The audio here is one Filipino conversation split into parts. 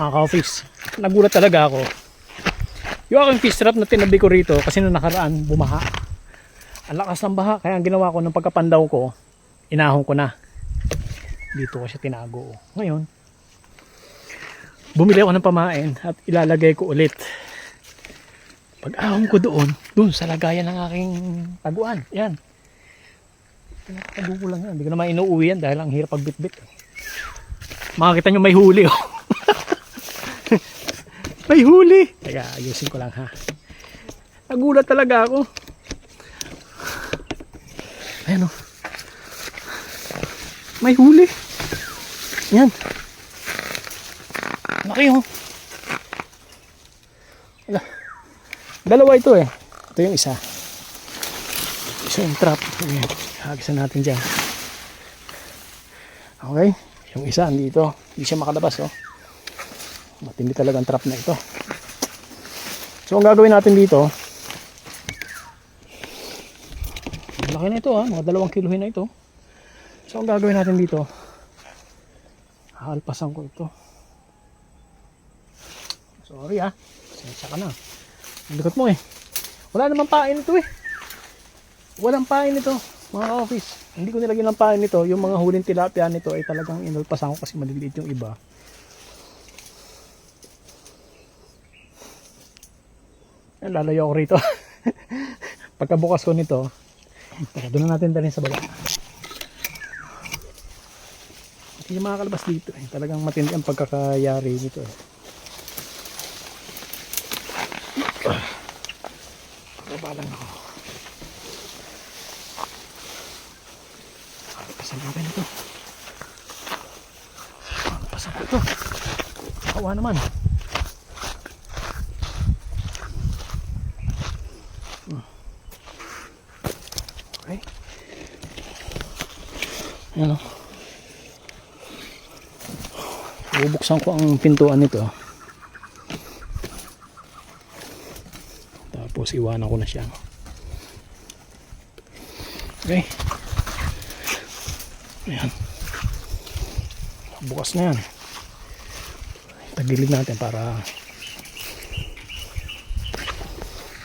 mga ka-office. Nagulat talaga ako. Yung aking fish trap na tinabi ko rito kasi nung nakaraan bumaha. Ang lakas ng baha, kaya ang ginawa ko nung pagkapandaw ko, inahon ko na. Dito ko siya tinago. Ngayon, bumili ako ng pamain at ilalagay ko ulit. Pag ahon ko doon sa lagayan ng aking taguan. Yan. Pinakatago ko lang yan. Hindi ko naman inuuwi yan dahil ang hirap pagbitbit. Makakita nyo may huli oh. May huli. Teka, ayusin ko lang ha. Nagulat talaga ako. Ayan oh. May huli. Yan. Laki oh. Wala. Dalawa ito eh. Ito yung isa. Isa yung trap. Ayan. Hagisan natin dyan. Okay. Yung isa andito. Hindi siya makalabas oh. Matindi talaga ang trap na ito. So ang gagawin natin dito, malaki na ito ha, mga 2 kilohin na ito. So ang gagawin natin dito, hahalpasan ko ito. Sorry ha, sensya ka na. Ang likot mo eh. Wala namang pain ito eh. Walang pain ito mga office. Hindi ko nilagyan ng pain ito. Yung mga huling tilapia nito ay talagang inalpasan ko kasi maliliit yung iba. Lalayo ako rito. Pagkabukas ko nito, doon na natin dalhin sa baba. Hindi makakalabas dito eh. Talagang matindi ang pagkakayari nito eh. Baba lang ako. Pasan natin ito. Pasan ko ito. Kawa naman. Okay. Ayan o. Bubuksan ko ang pintuan nito. Tapos iwanan ko na siya. Okay. Ayan. Bukas na yan. Tagilid natin para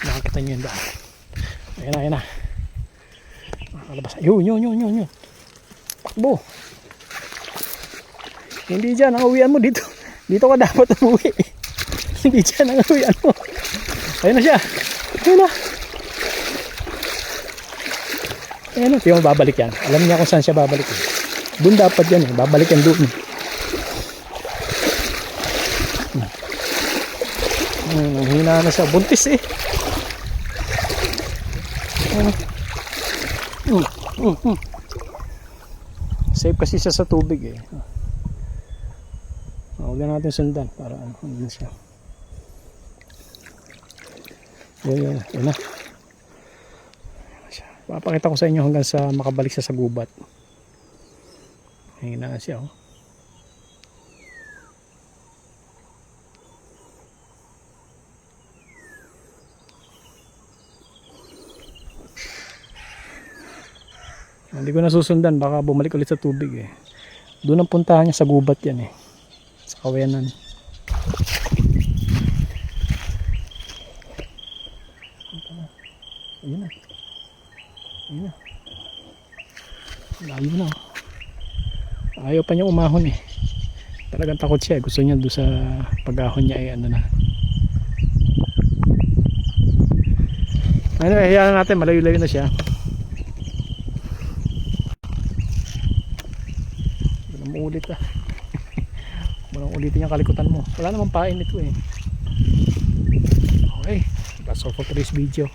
nakakita nyo yung daan. Ayan na, ayan na. Nakakalabas. Yun. Takbo. Hindi dyan ang uwian mo dito. Dito ka dapat umuwi. Hindi dyan ang uwian mo. Ayun na siya. Ayun na. Ayun na. Yung babalik yan. Alam niya kung saan siya babalik. Doon dapat yan eh. Babalik yan doon. Hina na siya. Buntis eh. Safe kasi siya sa tubig eh. Huwag na natin sundan para ano siya. Yan na. Papakita ko sa inyo hanggang sa makabalik siya sa gubat. Hingin na siya oh. Hindi ko nasusundan, baka bumalik ulit sa tubig eh. Doon ang puntahan niya sa gubat yan eh. Sa kawayanan. Ayun na. Ayun na. Layo na. Ayaw pa niya umahon eh. Talagang takot siya eh. Gusto niya doon sa pag-ahon niya eh. Ano na. Ano, hayaan natin. Malayo-layo na siya. Ulit ah. Walang ulitin yung kalikutan mo. Wala namang pain ito eh. Okay, that's all for today's video.